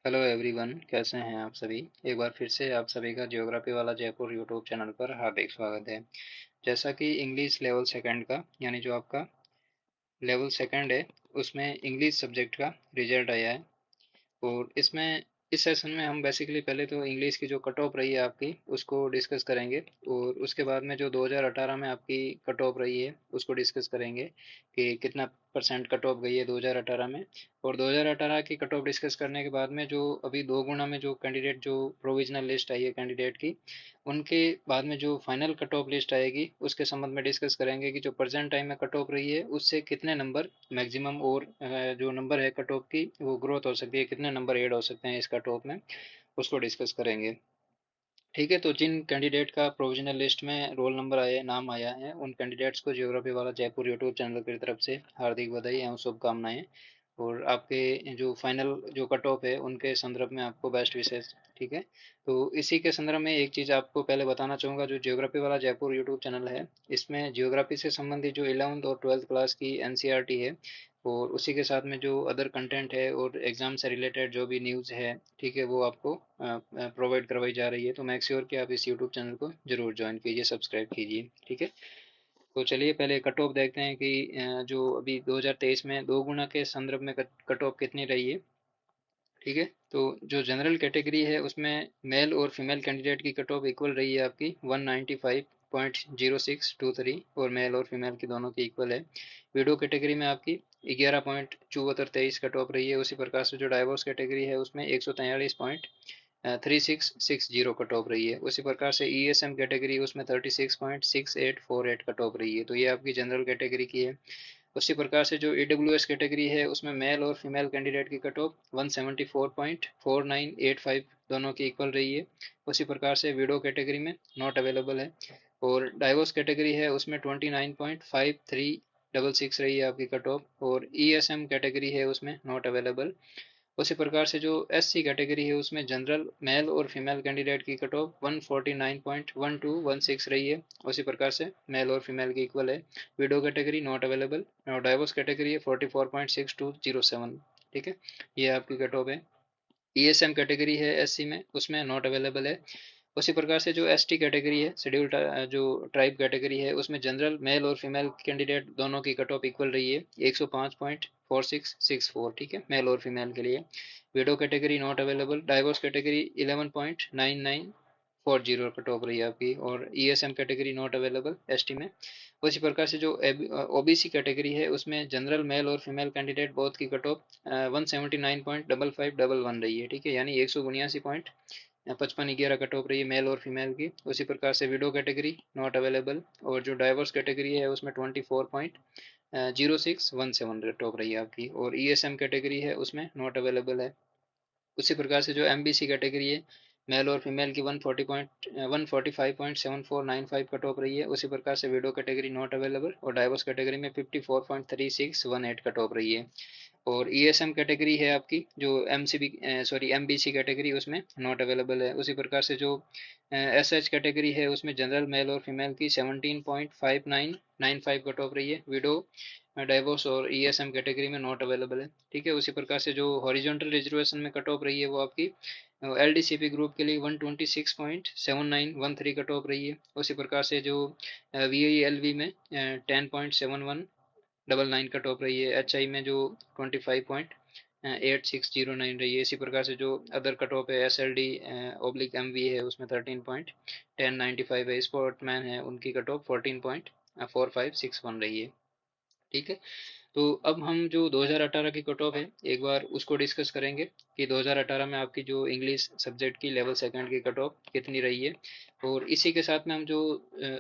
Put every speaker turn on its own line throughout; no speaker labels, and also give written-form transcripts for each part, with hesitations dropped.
Hello everyone, कैसे हैं आप सभी। एक बार फिर से आप सभी का ज्योग्राफी वाला जयपुर यूट्यूब चैनल पर हार्दिक स्वागत है। जैसा कि इंग्लिश लेवल सेकंड का यानी जो आपका लेवल सेकंड है, उसमें इंग्लिश सब्जेक्ट का रिजल्ट आया है। और इसमें इस सेशन में हम बेसिकली पहले तो इंग्लिश की जो कट ऑफ रही है आपकी उसको डिस्कस करेंगे। और उसके बाद में जो 2018 में आपकी कट ऑफ रही है उसको डिस्कस करेंगे कि कितना परसेंट कट ऑफ गई है 2018 में। और 2018 की कट ऑफ डिस्कस करने के बाद में जो अभी 2 गुना में जो कैंडिडेट जो प्रोविजनल लिस्ट आई है कैंडिडेट की, उनके बाद में जो फाइनल कट ऑफ लिस्ट आएगी उसके संबंध में डिस्कस करेंगे कि जो प्रेजेंट टाइम में कट ऑफ रही है उससे कितने नंबर मैक्सिमम और जो नंबर है कट ऑफ की वो ग्रोथ हो सकती है, कितने नंबर ऐड हो सकते हैं इस कट ऑफ में, उसको डिस्कस करेंगे। ठीक है, तो जिन कैंडिडेट का प्रोविजनल लिस्ट में रोल नंबर आया है, नाम आया है, उन कैंडिडेट्स को ज्योग्राफी वाला जयपुर यूट्यूब चैनल की तरफ से हार्दिक बधाई एवं शुभकामनाएं। और आपके जो फाइनल जो कट ऑफ है उनके संदर्भ में आपको बेस्ट विशेष। ठीक है, तो इसी के संदर्भ में एक चीज़ आपको पहले बताना चाहूँगा, जो ज्योग्राफी वाला जयपुर यूट्यूब चैनल है, इसमें ज्योग्राफी से संबंधित जो 11th और 12th क्लास की एनसीईआरटी है और उसी के साथ में जो अदर कंटेंट है और एग्ज़ाम से रिलेटेड जो भी न्यूज़ है, ठीक है, वो आपको प्रोवाइड करवाई जा रही है। तो मेक श्योर कि आप इस यूट्यूब चैनल को जरूर ज्वाइन कीजिए, सब्सक्राइब कीजिए। ठीक है, तो चलिए पहले कट ऑफ देखते हैं कि जो अभी 2023 में 2 गुना के संदर्भ में कट ऑफ कितनी रही है। ठीक है, तो जो जनरल कैटेगरी है उसमें मेल और फीमेल कैंडिडेट की कट ऑफ इक्वल रही है आपकी 195.0623, और मेल और फीमेल की दोनों की इक्वल है। विडो कैटेगरी में आपकी 11.7423 कट ऑफ रही है। उसी प्रकार से जो डाइवोर्स कैटेगरी है उसमें 143.3660 कट ऑफ रही है। उसी प्रकार से ईएसएम कैटेगरी उसमें 36.6848 कट ऑफ रही है। तो ये आपकी जनरल कैटेगरी की है। उसी प्रकार से जो ईडब्ल्यूएस कैटेगरी है उसमें मेल और फीमेल कैंडिडेट की कट ऑफ 174.4985 दोनों की इक्वल रही है। उसी प्रकार से विडो कैटेगरी में नॉट अवेलेबल है। और डाइवोर्स कैटेगरी है उसमें 29.5366 रही है आपकी कट ऑफ। और ईएसएम कैटेगरी है उसमें नॉट अवेलेबल। उसी प्रकार से जो एससी कैटेगरी है उसमें जनरल मेल और फीमेल कैंडिडेट की कट ऑफ 149.1216 रही है। उसी प्रकार से मेल और फीमेल की इक्वल है। Window category not available. और डाइवोर्स कैटेगरी है 44.6207। ठीक है, ये आपकी कट ऑफ है। ईएसएम कैटेगरी है एससी में, उसमें नॉट अवेलेबल है। उसी प्रकार से जो एसटी कैटेगरी है, शेड्यूल जो ट्राइब कैटेगरी है, उसमें जनरल मेल और फीमेल कैंडिडेट दोनों की कट ऑफ इक्वल रही है 105.4664। ठीक है, मेल और फीमेल के लिए। Window category not available. Divorce category 11.9940 cut off रही है आपकी। और ESM category not available ST में। उसी प्रकार से जो ओबीसी कैटेगरी है उसमें जनरल मेल और फीमेल कैंडिडेट बोथ की कट ऑफ 179.5511 रही है। ठीक है, यानी 179.5511 कट ऑफ रही है मेल और फीमेल की। उसी प्रकार से विडो कैटेगरी नॉट अवेलेबल। और जो डाइवर्स कैटेगरी है उसमें 24.0617 कट ऑफ रही है आपकी। और ईएसएम कैटेगरी है उसमें नॉट अवेलेबल है। उसी प्रकार से जो एमबीसी कैटेगरी है, मेल और फीमेल की 145.7495 कट ऑफ रही है। उसी प्रकार से विडो कैटेगरी नॉट अवेलेबल। और डाइवर्स कैटेगरी में 54.3618 कट ऑफ रही है। और ईएसएम कैटेगरी है आपकी जो एमसीबी सॉरी एमबीसी कैटेगरी, उसमें नॉट अवेलेबल है। उसी प्रकार से जो एसएच कैटेगरी है उसमें जनरल मेल और फीमेल की 17.5995 कट ऑफ रही है। विडो, डाइवोर्स और ईएसएम कैटेगरी में नॉट अवेलेबल है। ठीक है, उसी प्रकार से जो हॉरिजॉन्टल रिजर्वेशन में कट ऑफ रही है वो आपकी एलडीसीपी ग्रुप के लिए 126.7913 कट ऑफ रही है। उसी प्रकार से जो वीआईएलवी में 10.7199 कट ऑफ रही है। एचआई में जो 25.8609 रही है। इसी प्रकार से जो अदर कट ऑफ है, S L D oblique M V है, उसमें 13.1095 है। स्पोर्टमैन है, उनकी कट ऑफ 14.4561 रही है। ठीक है, तो अब हम जो 2018 की कट ऑफ है एक बार उसको डिस्कस करेंगे कि 2018 में आपकी जो इंग्लिश सब्जेक्ट की लेवल सेकंड की कट ऑफ कितनी रही है। और इसी के साथ में हम जो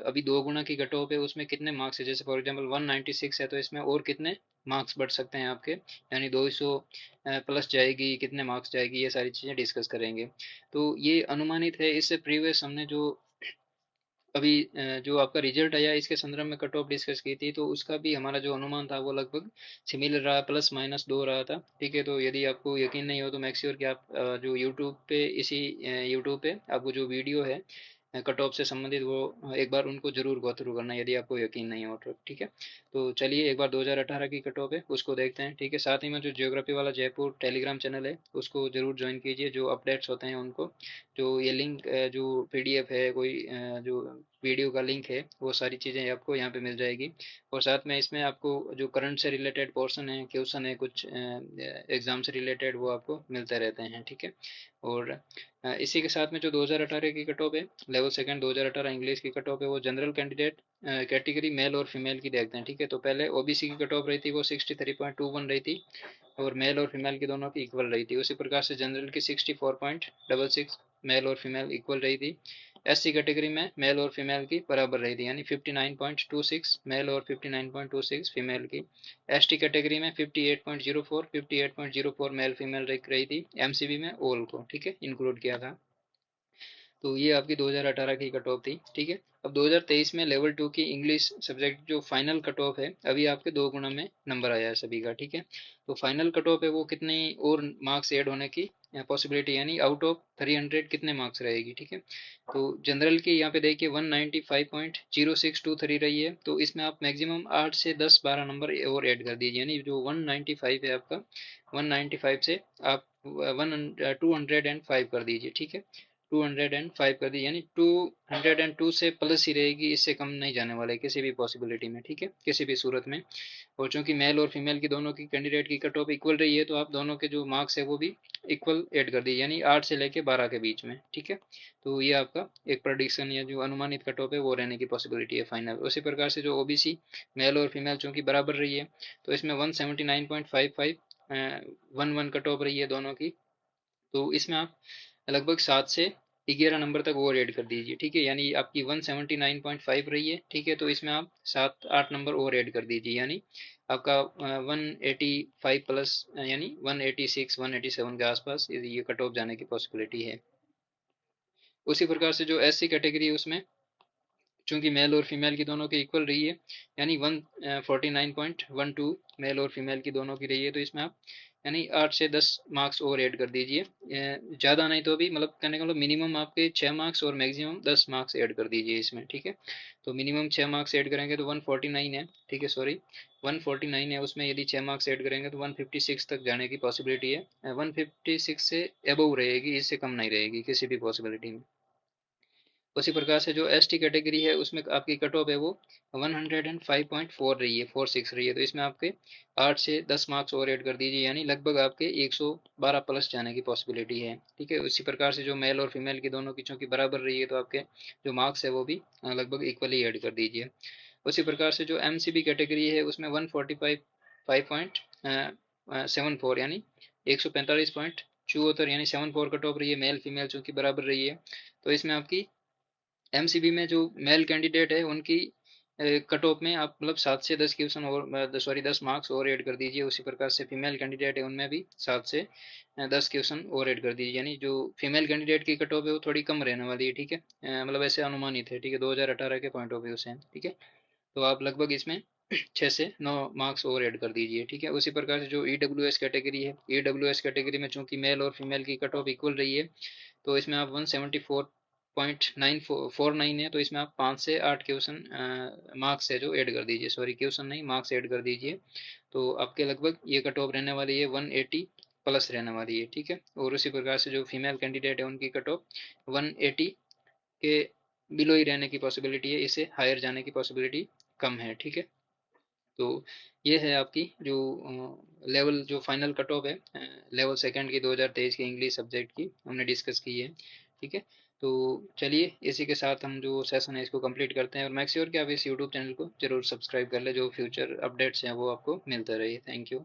अभी 2 गुना की कट ऑफ है उसमें कितने मार्क्स है, जैसे फॉर एग्जांपल 196 है तो इसमें और कितने मार्क्स बढ़ सकते हैं आपके, यानी 200 प्लस जाएगी, कितने मार्क्स जाएगी, ये सारी चीज़ें डिस्कस करेंगे। तो ये अनुमानित है, इससे प्रीवियस हमने जो अभी जो आपका रिजल्ट आया इसके संदर्भ में कट ऑफ डिस्कस की थी, तो उसका भी हमारा जो अनुमान था वो लगभग सिमिलर रहा, प्लस माइनस 2 रहा था। ठीक है, तो यदि आपको यकीन नहीं हो तो मेक श्योर कि आप जो यूट्यूब पे इसी यूट्यूब पे आपको जो वीडियो है कट ऑफ से संबंधित वो एक बार उनको जरूर गो थ्रू करना यदि आपको यकीन नहीं हो तो, ठीक है। तो चलिए एक बार 2018 की कट ऑफ है उसको देखते हैं, ठीक है। साथ ही में जो ज्योग्राफी वाला जयपुर टेलीग्राम चैनल है उसको जरूर ज्वाइन कीजिए, जो अपडेट्स होते हैं उनको, जो ये लिंक जो पीडीएफ है, कोई जो वीडियो का लिंक है, वो सारी चीज़ें आपको यहाँ पे मिल जाएगी। और साथ में इसमें आपको जो करंट से रिलेटेड पोर्शन है, क्वेश्चन है कुछ एग्जाम से रिलेटेड, वो आपको मिलते रहते हैं, ठीक है। और इसी के साथ में जो 2018 की कट ऑफ है, लेवल सेकंड 2018 इंग्लिश की कट ऑफ है, वो जनरल कैंडिडेट कैटेगरी मेल और फीमेल की देखते हैं, ठीक है। तो पहले ओबीसी की कट ऑफ रही थी, वो 63.21 रही थी, और मेल और फीमेल की दोनों की इक्वल रही थी। उसी प्रकार से जनरल की 64.66 मेल और फीमेल इक्वल रही थी। एससी कैटेगरी में मेल और फीमेल की बराबर रही थी, यानी 59.26 मेल और 59.26 फीमेल की। एसटी कैटेगरी में 58.04 मेल फीमेल रही थी, एमसीबी में ऑल को, ठीक है, इंक्लूड किया था। तो ये आपकी 2018 की कट ऑफ थी, ठीक है। अब 2023 में लेवल 2 की इंग्लिश सब्जेक्ट जो फाइनल कट ऑफ है, अभी आपके 2 गुना में नंबर आया है सभी का, ठीक है। तो फाइनल कट ऑफ है वो कितनी और मार्क्स ऐड होने की पॉसिबिलिटी, यानी आउट ऑफ 300 कितने मार्क्स रहेगी, ठीक है। तो जनरल की यहाँ पे देखिए 195.0623 रही है, तो इसमें आप मैक्सिमम 8 से 10-12 नंबर और ऐड कर दीजिए, यानी जो 195 है आपका, 195 से आप 205 कर दीजिए, ठीक है। 205 कर दी, यानी 202 से प्लस ही रहेगी, इससे कम नहीं जाने वाला है किसी भी पॉसिबिलिटी में, ठीक है, किसी भी सूरत में। और चूंकि मेल और फीमेल की दोनों की कैंडिडेट की कट ऑफ इक्वल रही है, तो आप दोनों के जो मार्क्स है वो भी इक्वल ऐड कर दीजिए, यानी 8 से लेके 12 के बीच में, ठीक है। तो ये आपका एक प्रोडिक्शन या जो अनुमानित कट ऑफ है वो रहने की पॉसिबिलिटी है फाइनल। उसी प्रकार से जो ओबीसी मेल और फीमेल चूंकि बराबर रही है, तो इसमें 179.55 1 कट ऑफ रही है दोनों की। तो इसमें आप लगभग 7 से 11 नंबर तक और ऐड कर दीजिए, ठीक है। यानी आपकी 179.5 रही है, ठीक है, तो इसमें आप 7-8 नंबर और ऐड कर दीजिए, यानी आपका 185 प्लस, यानी 186 187 के आसपास ये कट ऑफ जाने की पॉसिबिलिटी है। उसी प्रकार से जो एससी कैटेगरी है उसमें चूंकि मेल और फीमेल की दोनों की इक्वल रही है, यानी 149.12 मेल और फीमेल की दोनों की रही है, तो इसमें आप यानी 8 से 10 मार्क्स और ऐड कर दीजिए, ज़्यादा नहीं तो भी, मतलब कहने का मतलब मिनिमम आपके 6 मार्क्स और मैक्सिमम 10 मार्क्स ऐड कर दीजिए इसमें, ठीक है। तो मिनिमम 6 मार्क्स ऐड करेंगे तो 149 है, ठीक है, सॉरी 149 है, उसमें यदि 6 मार्क्स ऐड करेंगे तो 156 तक जाने की पॉसिबिलिटी है, 156 से एबव रहेगी, इससे कम नहीं रहेगी किसी भी पॉसिबिलिटी में। उसी प्रकार से जो एसटी कैटेगरी है उसमें आपकी कट ऑफ है वो 105.4 रही है, 46 रही है, तो इसमें आपके 8 से 10 मार्क्स और ऐड कर दीजिए, यानी लगभग आपके 112 प्लस जाने की पॉसिबिलिटी है, ठीक है। उसी प्रकार से जो मेल और फीमेल की दोनों की चूंकि बराबर रही है, तो आपके जो मार्क्स है वो भी लगभग इक्वली ऐड कर दीजिए। उसी प्रकार से जो एमसीबी कैटेगरी है उसमें 145.74 यानी 145.74, यानी 74 कट ऑफ रही है, मेल फीमेल चूंकि बराबर रही है। तो इसमें आपकी एमसीबी में जो मेल कैंडिडेट है उनकी कट ऑफ में आप मतलब 7 से 10 क्वेश्चन और सॉरी 10 मार्क्स और ऐड कर दीजिए। उसी प्रकार से फीमेल कैंडिडेट है उनमें भी 7 से 10 क्वेश्चन और ऐड कर दीजिए, यानी जो फीमेल कैंडिडेट की कट ऑफ है वो थोड़ी कम रहने वाली है, ठीक है, मतलब ऐसे अनुमानित है, ठीक है, 2018 के पॉइंट ऑफ व्यू से, ठीक है। तो आप लगभग इसमें 6 से 9 मार्क्स और ऐड कर दीजिए, ठीक है। उसी प्रकार से जो ईडब्ल्यूएस कैटेगरी है, ईडब्ल्यूएस कैटेगरी में चूंकि मेल और फीमेल की कट ऑफ इक्वल रही है, तो इसमें आप 174.949 है, तो इसमें आप 5 से 8 क्वेश्चन मार्क्स है जो ऐड कर दीजिए, सॉरी क्वेश्चन नहीं मार्क्स ऐड कर दीजिए। तो आपके लगभग ये कट ऑफ रहने वाली है 180 प्लस रहने वाली है, ठीक है। और उसी प्रकार से जो फीमेल कैंडिडेट है उनकी कट ऑफ 180 के बिलो ही रहने की पॉसिबिलिटी है, इससे हायर जाने की पॉसिबिलिटी कम है, ठीक है। तो ये है आपकी जो लेवल जो फाइनल कट ऑफ है लेवल सेकंड की 2023 की इंग्लिश सब्जेक्ट की हमने डिस्कस की है, ठीक है। तो चलिए इसी के साथ हम जो सेशन है इसको कंप्लीट करते हैं, और मेक श्योर कि आप इस यूट्यूब चैनल को जरूर सब्सक्राइब कर ले, जो फ्यूचर अपडेट्स हैं वो आपको मिलते रहे। Thank you.